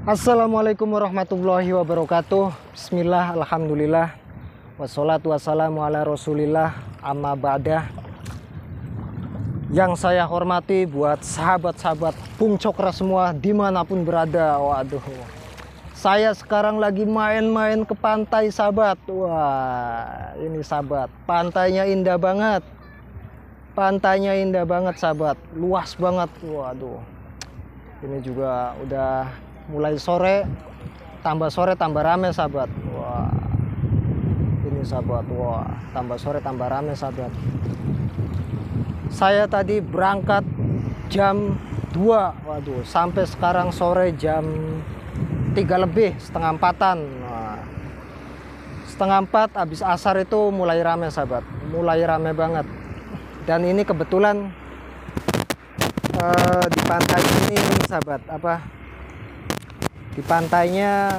Assalamualaikum warahmatullahi wabarakatuh. Bismillah, alhamdulillah, wassalatu wassalamu ala rasulillah, amma ba'dah. Yang saya hormati buat sahabat-sahabat Bung Cokra semua dimanapun berada. Waduh, saya sekarang lagi main-main ke pantai sahabat. Wah, ini sahabat, pantainya indah banget. Pantainya indah banget sahabat, luas banget. Waduh, ini juga udah mulai sore tambah rame sahabat. Wah, ini sahabat, wah, tambah sore tambah rame sahabat. Saya tadi berangkat jam 2, waduh, sampai sekarang sore jam 3 lebih, setengah 4-an. Nah, setengah 4 habis asar itu mulai rame sahabat, mulai rame banget. Dan ini kebetulan di pantai ini sahabat, di pantainya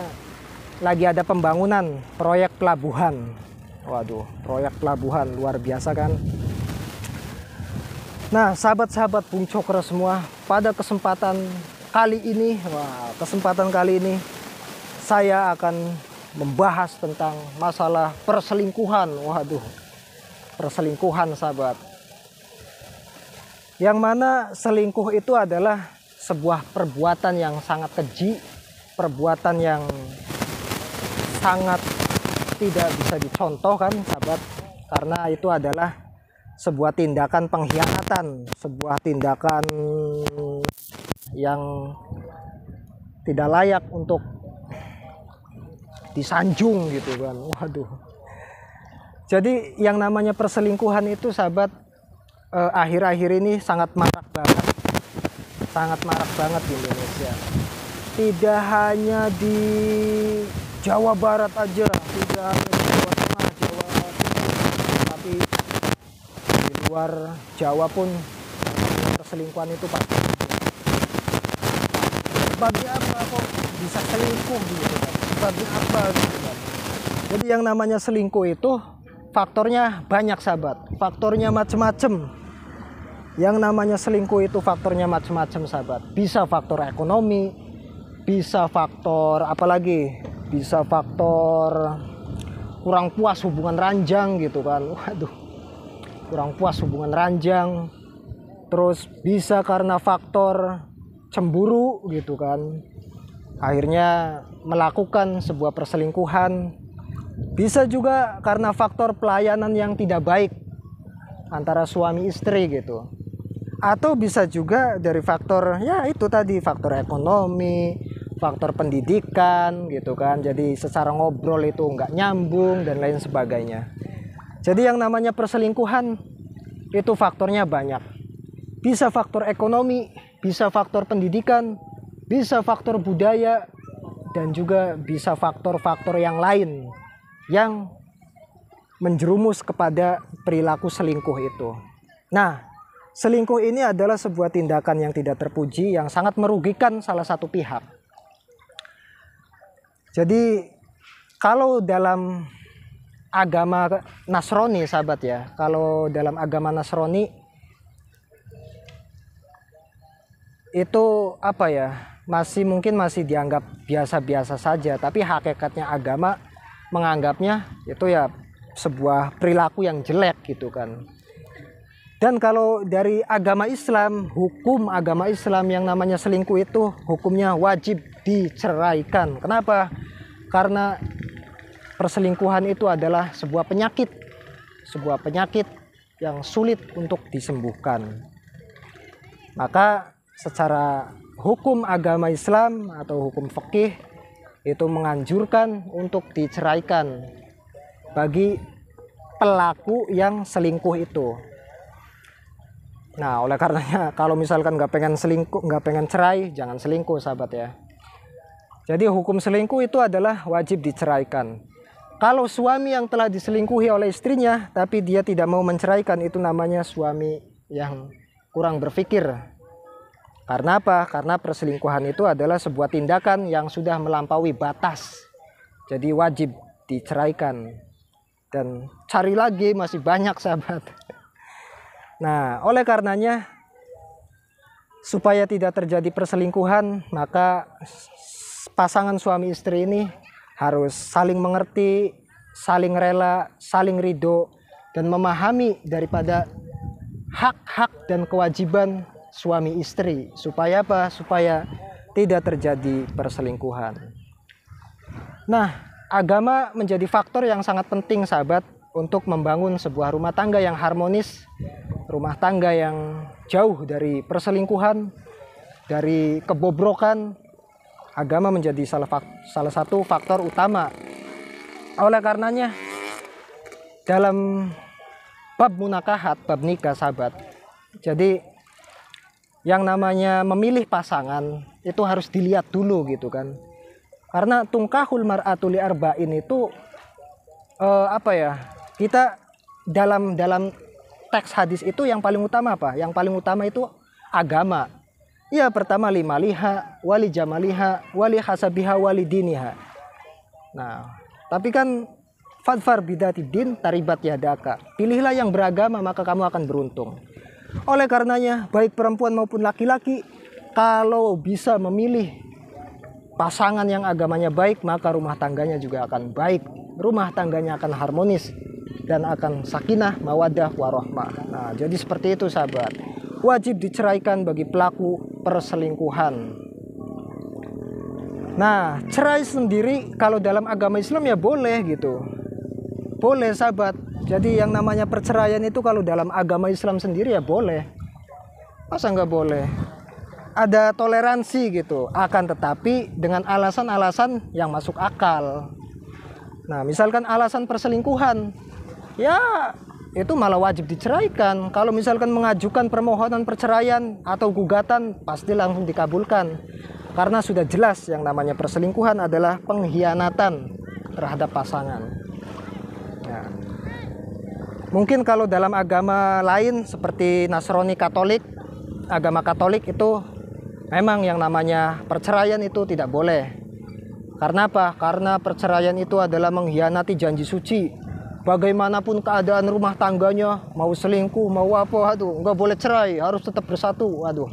lagi ada pembangunan proyek pelabuhan. Waduh, proyek pelabuhan luar biasa kan. Nah, sahabat-sahabat Bung Cokra semua, pada kesempatan kali ini, saya akan membahas tentang masalah perselingkuhan. Waduh, perselingkuhan sahabat. Yang mana selingkuh itu adalah sebuah perbuatan yang sangat keji, perbuatan yang sangat tidak bisa dicontohkan sahabat, karena itu adalah sebuah tindakan pengkhianatan, sebuah tindakan yang tidak layak untuk disanjung gitu kan. Waduh. Jadi yang namanya perselingkuhan itu sahabat, akhir-akhir ini sangat marak banget di Indonesia. Tidak hanya di Jawa Barat aja, tidak hanya di Jawa Tengah, Jawa Timur, tapi di luar Jawa pun perselingkuhan itu pasti. Sebabnya apa kok bisa selingkuh gitu kan? Sebabnya apa gitu kan? Jadi yang namanya selingkuh itu faktornya banyak sahabat, faktornya macam-macam. Yang namanya selingkuh itu faktornya macam-macam sahabat. Bisa faktor ekonomi, bisa faktor apalagi, bisa faktor kurang puas hubungan ranjang gitu kan. Waduh, kurang puas hubungan ranjang. Terus bisa karena faktor cemburu gitu kan, akhirnya melakukan sebuah perselingkuhan. Bisa juga karena faktor pelayanan yang tidak baik antara suami istri gitu. Atau bisa juga dari faktor, ya itu tadi, faktor ekonomi, faktor pendidikan gitu kan. Jadi secara ngobrol itu nggak nyambung dan lain sebagainya. Jadi yang namanya perselingkuhan itu faktornya banyak. Bisa faktor ekonomi, bisa faktor pendidikan, bisa faktor budaya, dan juga bisa faktor-faktor yang lain yang menjerumus kepada perilaku selingkuh itu. Nah, selingkuh ini adalah sebuah tindakan yang tidak terpuji, yang sangat merugikan salah satu pihak. Jadi kalau dalam agama Nasrani sahabat ya, kalau dalam agama Nasrani itu apa ya, mungkin masih dianggap biasa-biasa saja, tapi hakikatnya agama menganggapnya itu ya sebuah perilaku yang jelek gitu kan. Dan kalau dari agama Islam, hukum agama Islam yang namanya selingkuh itu hukumnya wajib diceraikan. Kenapa? Karena perselingkuhan itu adalah sebuah penyakit yang sulit untuk disembuhkan. Maka secara hukum agama Islam atau hukum fikih itu menganjurkan untuk diceraikan bagi pelaku yang selingkuh itu. Nah, oleh karenanya kalau misalkan nggak pengen cerai, jangan selingkuh sahabat ya. Jadi hukum selingkuh itu adalah wajib diceraikan. Kalau suami yang telah diselingkuhi oleh istrinya tapi dia tidak mau menceraikan, itu namanya suami yang kurang berpikir. Karena apa? Karena perselingkuhan itu adalah sebuah tindakan yang sudah melampaui batas. Jadi wajib diceraikan. Dan cari lagi masih banyak sahabat. Nah, oleh karenanya supaya tidak terjadi perselingkuhan, maka pasangan suami istri ini harus saling mengerti, saling rela, saling ridho, dan memahami daripada hak-hak dan kewajiban suami istri. Supaya apa? Supaya tidak terjadi perselingkuhan. Nah, agama menjadi faktor yang sangat penting sahabat untuk membangun sebuah rumah tangga yang harmonis, rumah tangga yang jauh dari perselingkuhan, dari kebobrokan. Agama menjadi salah satu faktor utama. Oleh karenanya, dalam bab munakahat, bab nikah sahabat, jadi yang namanya memilih pasangan itu harus dilihat dulu gitu kan. Karena tungkahul mar'atu li arba'in itu kita dalam teks hadis itu yang paling utama apa? Yang paling utama itu agama. Ya, pertama limaliha, wali jamaliha, wali hasabiha, wali diniha. Nah, tapi kan fadfar bidati din taribat yadaka. Pilihlah yang beragama maka kamu akan beruntung. Oleh karenanya, baik perempuan maupun laki-laki, kalau bisa memilih pasangan yang agamanya baik, maka rumah tangganya juga akan baik. Rumah tangganya akan harmonis dan akan sakinah, mawaddah, warahmah. Nah, jadi seperti itu sahabat. Wajib diceraikan bagi pelaku perselingkuhan. Nah, cerai sendiri kalau dalam agama Islam ya boleh gitu. Boleh sahabat. Jadi yang namanya perceraian itu kalau dalam agama Islam sendiri ya boleh. Masa nggak boleh? Ada toleransi gitu. Akan tetapi dengan alasan-alasan yang masuk akal. Nah, misalkan alasan perselingkuhan, ya itu malah wajib diceraikan. Kalau misalkan mengajukan permohonan perceraian atau gugatan, pasti langsung dikabulkan. Karena sudah jelas yang namanya perselingkuhan adalah pengkhianatan terhadap pasangan. Nah, mungkin kalau dalam agama lain seperti Nasrani Katolik, agama Katolik itu memang yang namanya perceraian itu tidak boleh. Karena apa? Karena perceraian itu adalah mengkhianati janji suci. Bagaimanapun keadaan rumah tangganya, mau selingkuh, mau apa, aduh, nggak boleh cerai, harus tetap bersatu, aduh.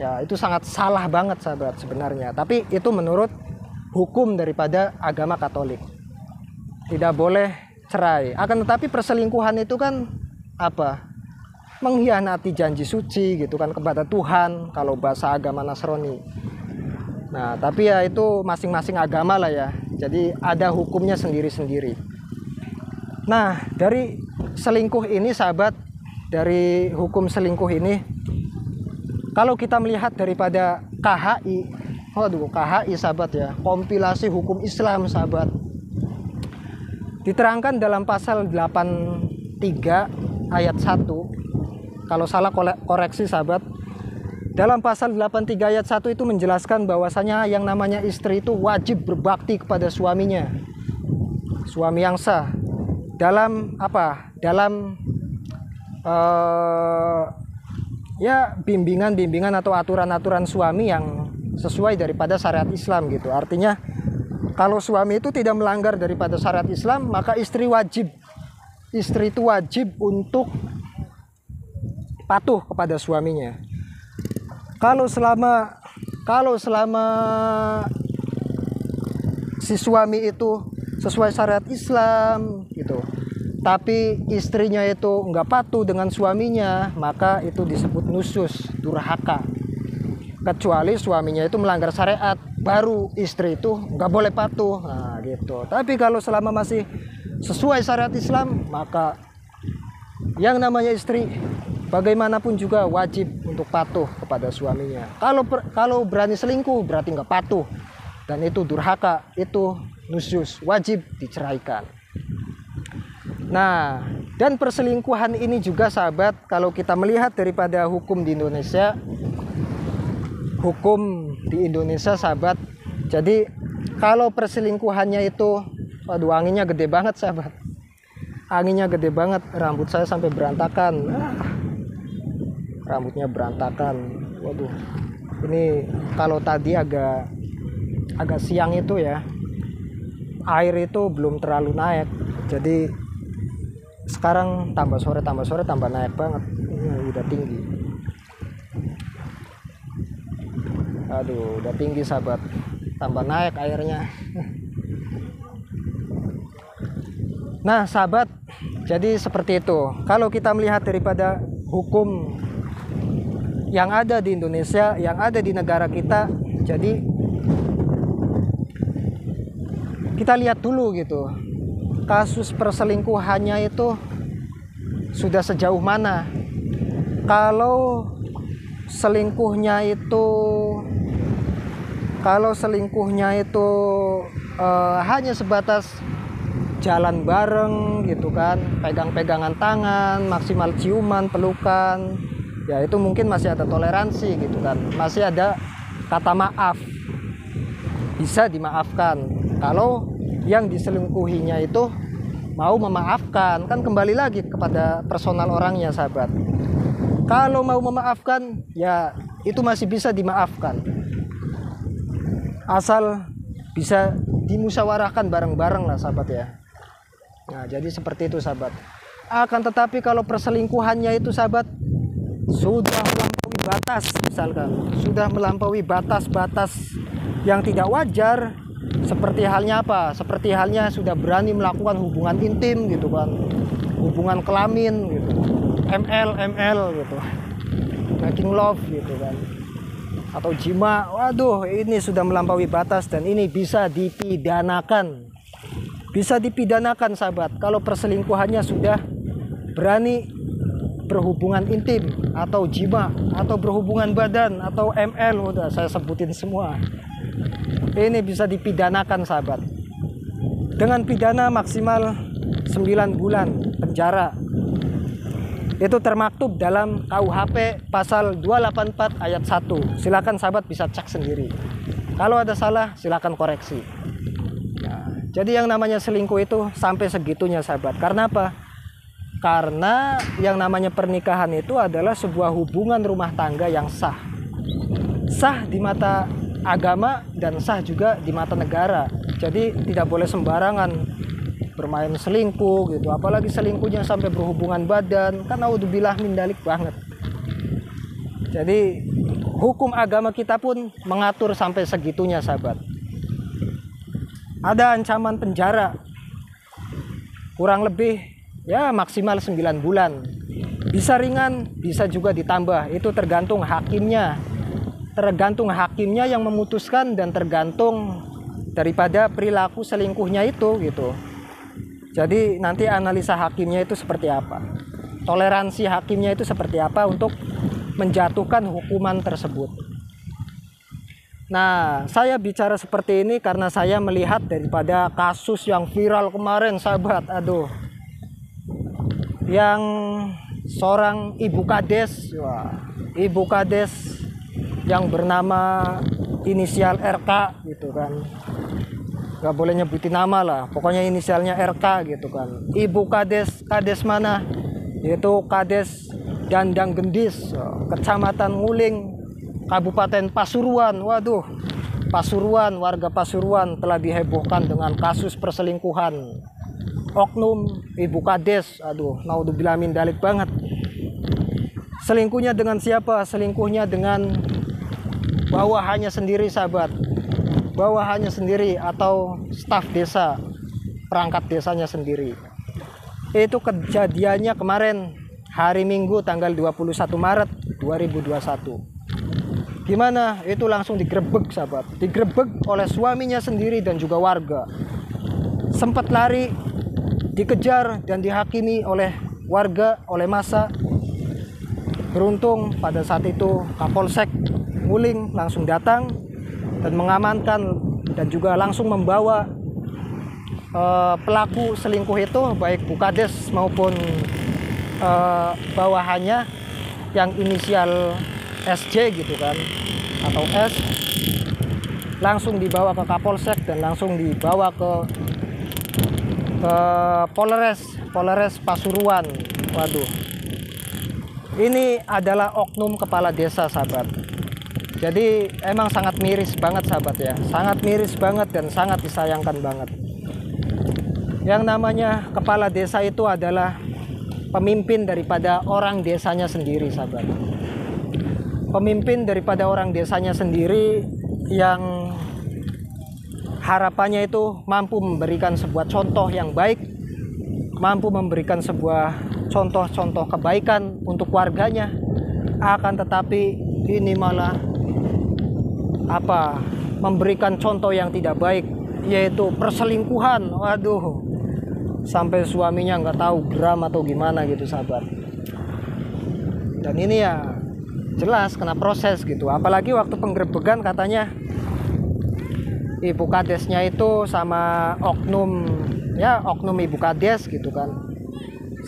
Ya, itu sangat salah banget sahabat sebenarnya. Tapi itu menurut hukum daripada agama Katolik. Tidak boleh cerai. Akan tetapi perselingkuhan itu kan apa? Mengkhianati janji suci gitu kan kepada Tuhan kalau bahasa agama Nasrani. Nah, tapi ya itu masing-masing agama lah ya. Jadi ada hukumnya sendiri-sendiri. Nah, dari selingkuh ini sahabat, dari hukum selingkuh ini, kalau kita melihat daripada KHI, KHI sahabat ya, kompilasi hukum Islam sahabat, diterangkan dalam pasal 83 ayat 1, kalau salah koreksi sahabat, dalam pasal 83 ayat 1 itu menjelaskan bahwasanya yang namanya istri itu wajib berbakti kepada suaminya, suami yang sah. Dalam apa? Dalam ya bimbingan atau aturan-aturan suami yang sesuai daripada syariat Islam gitu. Artinya kalau suami itu tidak melanggar daripada syariat Islam, maka istri itu wajib untuk patuh kepada suaminya. Kalau selama si suami itu sesuai syariat Islam gitu, tapi istrinya itu nggak patuh dengan suaminya, maka itu disebut nusyuz, durhaka. Kecuali suaminya itu melanggar syariat, baru istri itu nggak boleh patuh. Nah gitu. Tapi kalau selama masih sesuai syariat Islam, maka yang namanya istri bagaimanapun juga wajib untuk patuh kepada suaminya. Kalau berani selingkuh berarti nggak patuh, dan itu durhaka, itu nusyuz, wajib diceraikan. Nah, dan perselingkuhan ini juga sahabat, kalau kita melihat daripada hukum di Indonesia sahabat, jadi kalau perselingkuhannya itu, waduh, anginnya gede banget sahabat, anginnya gede banget, rambut saya sampai berantakan, rambutnya berantakan, waduh, ini kalau tadi agak siang itu ya, air itu belum terlalu naik, jadi sekarang tambah sore tambah naik banget. Ini udah tinggi, aduh udah tinggi sahabat. tambah naik airnya. Nah sahabat, jadi seperti itu. Kalau kita melihat daripada hukum yang ada di Indonesia, yang ada di negara kita, jadi kita lihat dulu gitu, kasus perselingkuhannya itu sudah sejauh mana. Kalau selingkuhnya itu hanya sebatas jalan bareng gitu kan, pegang-pegangan tangan, maksimal ciuman, pelukan, ya itu mungkin masih ada toleransi gitu kan, masih ada kata maaf, bisa dimaafkan. Kalau yang diselingkuhinya itu mau memaafkan, kan kembali lagi kepada personal orangnya sahabat. Kalau mau memaafkan, ya itu masih bisa dimaafkan, asal bisa dimusyawarahkan bareng-bareng lah sahabat ya. Nah jadi seperti itu sahabat. Akan tetapi kalau perselingkuhannya itu sahabat sudah melampaui batas, misalkan sudah melampaui batas-batas yang tidak wajar, seperti halnya apa? Seperti halnya sudah berani melakukan hubungan intim gitu kan, hubungan kelamin gitu, ML gitu, making love gitu kan, atau jima. Waduh, ini sudah melampaui batas dan ini bisa dipidanakan. Bisa dipidanakan sahabat kalau perselingkuhannya sudah berani berhubungan intim atau jima atau berhubungan badan atau ML, udah saya sebutin semua. Ini bisa dipidanakan sahabat, dengan pidana maksimal 9 bulan penjara. Itu termaktub dalam KUHP pasal 284 ayat 1. Silakan sahabat bisa cek sendiri. Kalau ada salah silakan koreksi. Nah, jadi yang namanya selingkuh itu sampai segitunya sahabat. Karena apa? Karena yang namanya pernikahan itu adalah sebuah hubungan rumah tangga yang sah. Sah di mata agama dan sah juga di mata negara. Jadi tidak boleh sembarangan bermain selingkuh gitu, apalagi selingkuhnya sampai berhubungan badan, kan naudzubillah min dzalik banget. Jadi hukum agama kita pun mengatur sampai segitunya sahabat. Ada ancaman penjara kurang lebih ya maksimal 9 bulan. Bisa ringan, bisa juga ditambah. Itu tergantung hakimnya. Tergantung hakimnya yang memutuskan dan tergantung daripada perilaku selingkuhnya itu gitu. Jadi nanti analisa hakimnya itu seperti apa, toleransi hakimnya itu seperti apa untuk menjatuhkan hukuman tersebut. Nah, saya bicara seperti ini karena saya melihat daripada kasus yang viral kemarin sahabat. Aduh, yang seorang ibu kades, ibu kades yang bernama inisial RK gitu kan, gak boleh nyebutin nama lah, pokoknya inisialnya RK gitu kan. Ibu kades, kades mana? Yaitu Kades Dandang Gendis, Kecamatan Nguling, Kabupaten Pasuruan. Waduh, Pasuruan, warga Pasuruan telah dihebohkan dengan kasus perselingkuhan oknum ibu kades. Aduh, naudzubillah min dzalik banget. Selingkuhnya dengan siapa? Selingkuhnya dengan bawahannya sendiri sahabat, bawahannya sendiri atau staf desa, perangkat desanya sendiri. Itu kejadiannya kemarin hari Minggu tanggal 21 Maret 2021. Gimana? Itu langsung digerebek sahabat, digerebek oleh suaminya sendiri dan juga warga. Sempat lari, dikejar dan dihakimi oleh warga, oleh massa. Beruntung pada saat itu Kapolsek Nguling langsung datang dan mengamankan dan juga langsung membawa pelaku selingkuh itu, baik Bu Kades maupun bawahannya yang inisial SJ gitu kan, atau S, langsung dibawa ke Kapolsek dan langsung dibawa ke Polres Pasuruan. Waduh, ini adalah oknum kepala desa sahabat. Jadi emang sangat miris banget sahabat ya, sangat miris banget dan sangat disayangkan banget. Yang namanya kepala desa itu adalah pemimpin daripada orang desanya sendiri sahabat. Pemimpin daripada orang desanya sendiri yang harapannya itu mampu memberikan sebuah contoh yang baik, mampu memberikan sebuah contoh-contoh kebaikan untuk warganya. Akan tetapi ini malah memberikan contoh yang tidak baik, yaitu perselingkuhan. Waduh, sampai suaminya nggak tahu geram atau gimana gitu sahabat. Dan ini ya jelas kena proses gitu. Apalagi waktu penggerebekan katanya ibu kadesnya itu sama oknum ibu kades gitu kan,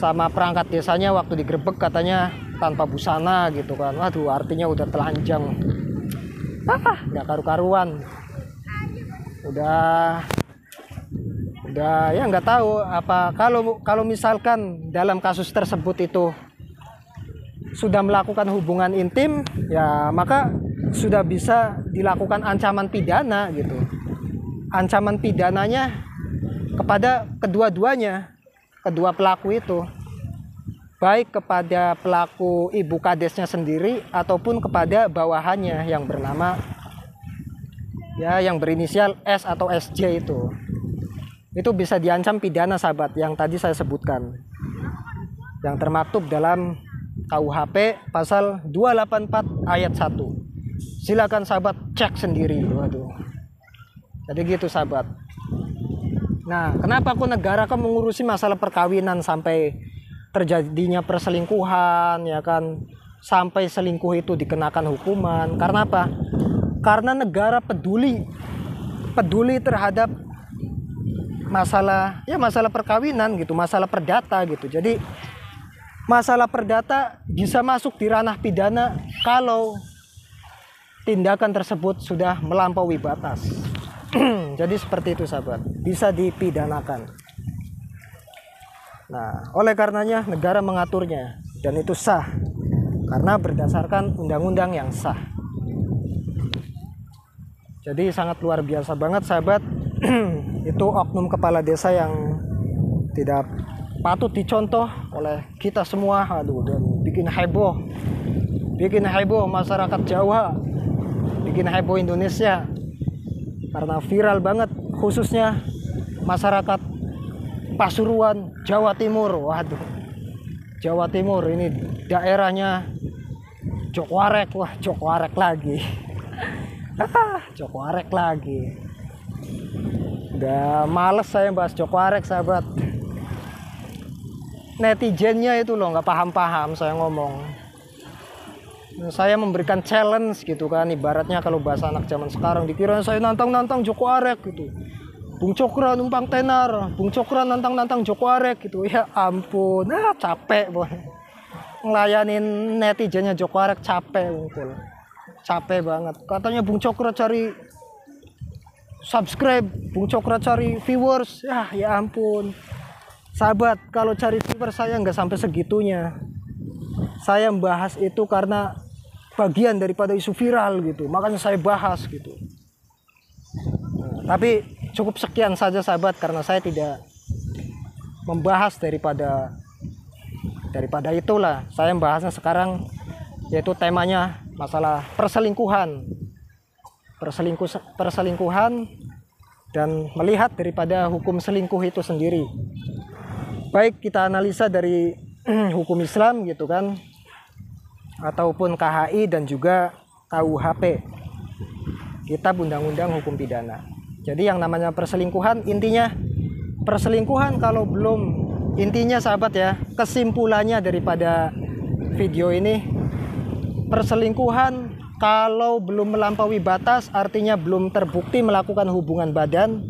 sama perangkat desanya waktu digerebek katanya tanpa busana gitu kan. Waduh, artinya udah telanjang, nggak karu-karuan. Udah ya nggak tahu apa, kalau misalkan dalam kasus tersebut itu sudah melakukan hubungan intim, ya maka sudah bisa dilakukan ancaman pidana gitu. Ancaman pidananya kepada kedua-duanya, kedua pelaku itu, baik kepada pelaku ibu kadesnya sendiri ataupun kepada bawahannya yang bernama yang berinisial S atau SJ itu bisa diancam pidana sahabat, yang tadi saya sebutkan, yang termaktub dalam KUHP pasal 284 ayat 1. Silakan sahabat cek sendiri. Waduh, jadi gitu sahabat. Nah, kenapa kok negara kan mengurusi masalah perkawinan sampai terjadinya perselingkuhan, ya kan, sampai selingkuh itu dikenakan hukuman? Karena apa? Karena negara peduli terhadap masalah perkawinan gitu, masalah perdata gitu. Jadi masalah perdata bisa masuk di ranah pidana kalau tindakan tersebut sudah melampaui batas. Jadi seperti itu sahabat, bisa dipidanakan. Nah, oleh karenanya negara mengaturnya dan itu sah karena berdasarkan undang-undang yang sah. Jadi sangat luar biasa banget sahabat. Itu oknum kepala desa yang tidak patut dicontoh oleh kita semua. Aduh, dan bikin heboh masyarakat Jawa, bikin heboh Indonesia karena viral banget, khususnya masyarakat Pasuruan, Jawa Timur. Waduh, Jawa Timur ini daerahnya Jokwarek. Wah, Jokwarek lagi. Jokwarek lagi. Udah males saya bahas Jokwarek sahabat. Netizennya itu loh nggak paham-paham saya ngomong. Saya memberikan challenge gitu kan, ibaratnya kalau bahasa anak zaman sekarang dikira saya nantang Jokwarek gitu. Bung Cokro numpang tenar, Bung Cokro nantang Jokwarek gitu. Ya ampun, capek boy. Ngelayanin netizennya Jokwarek capek bungkul. Capek banget. Katanya Bung Cokro cari subscribe, Bung Cokro cari viewers. Ya ampun. Sahabat, kalau cari viewers saya nggak sampai segitunya. Saya membahas itu karena bagian daripada isu viral gitu, makanya saya bahas gitu. Nah, tapi cukup sekian saja sahabat, karena saya tidak membahas daripada itulah. Saya membahasnya sekarang yaitu temanya masalah perselingkuhan dan melihat daripada hukum selingkuh itu sendiri. Baik kita analisa dari hukum Islam gitu kan, ataupun KHI dan juga KUHP, Kitab Undang-Undang Hukum Pidana. Jadi yang namanya perselingkuhan, intinya perselingkuhan kalau belum, intinya sahabat ya, kesimpulannya daripada video ini, perselingkuhan kalau belum melampaui batas, artinya belum terbukti melakukan hubungan badan,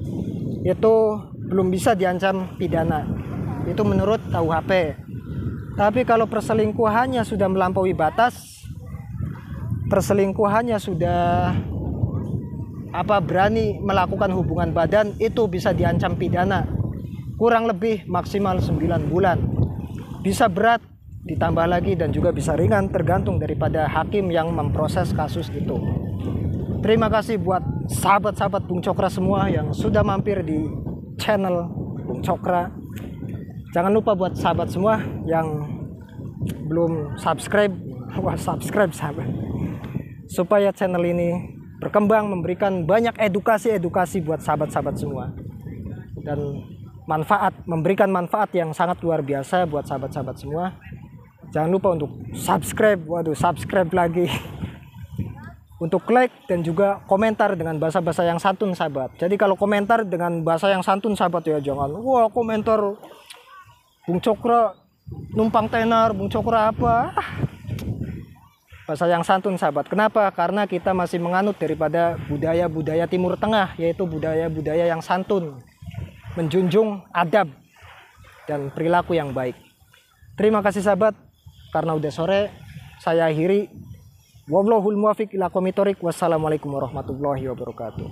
itu belum bisa diancam pidana. Itu menurut KUHP. Tapi kalau perselingkuhannya sudah melampaui batas, perselingkuhannya sudah berani melakukan hubungan badan, itu bisa diancam pidana kurang lebih maksimal 9 bulan. Bisa berat, ditambah lagi, dan juga bisa ringan tergantung daripada hakim yang memproses kasus itu. Terima kasih buat sahabat-sahabat Bung Cokra semua yang sudah mampir di channel Bung Cokra. Jangan lupa buat sahabat semua yang belum subscribe, subscribe sahabat, supaya channel ini berkembang, memberikan banyak edukasi buat sahabat-sahabat semua. Dan memberikan manfaat yang sangat luar biasa buat sahabat-sahabat semua. Jangan lupa untuk subscribe, subscribe lagi. Untuk like dan juga komentar dengan bahasa-bahasa yang santun sahabat. Jadi kalau komentar dengan bahasa yang santun sahabat ya jangan, wah komentar Bung Cokro numpang tenar, Bung Cokro apa. Bahasa yang santun sahabat. Kenapa? Karena kita masih menganut daripada budaya-budaya Timur Tengah, yaitu budaya-budaya yang santun, menjunjung adab dan perilaku yang baik. Terima kasih sahabat. Karena udah sore, saya akhiri. Wallahul muwaffiq ila aqwamit thoriq. Wassalamualaikum warahmatullahi wabarakatuh.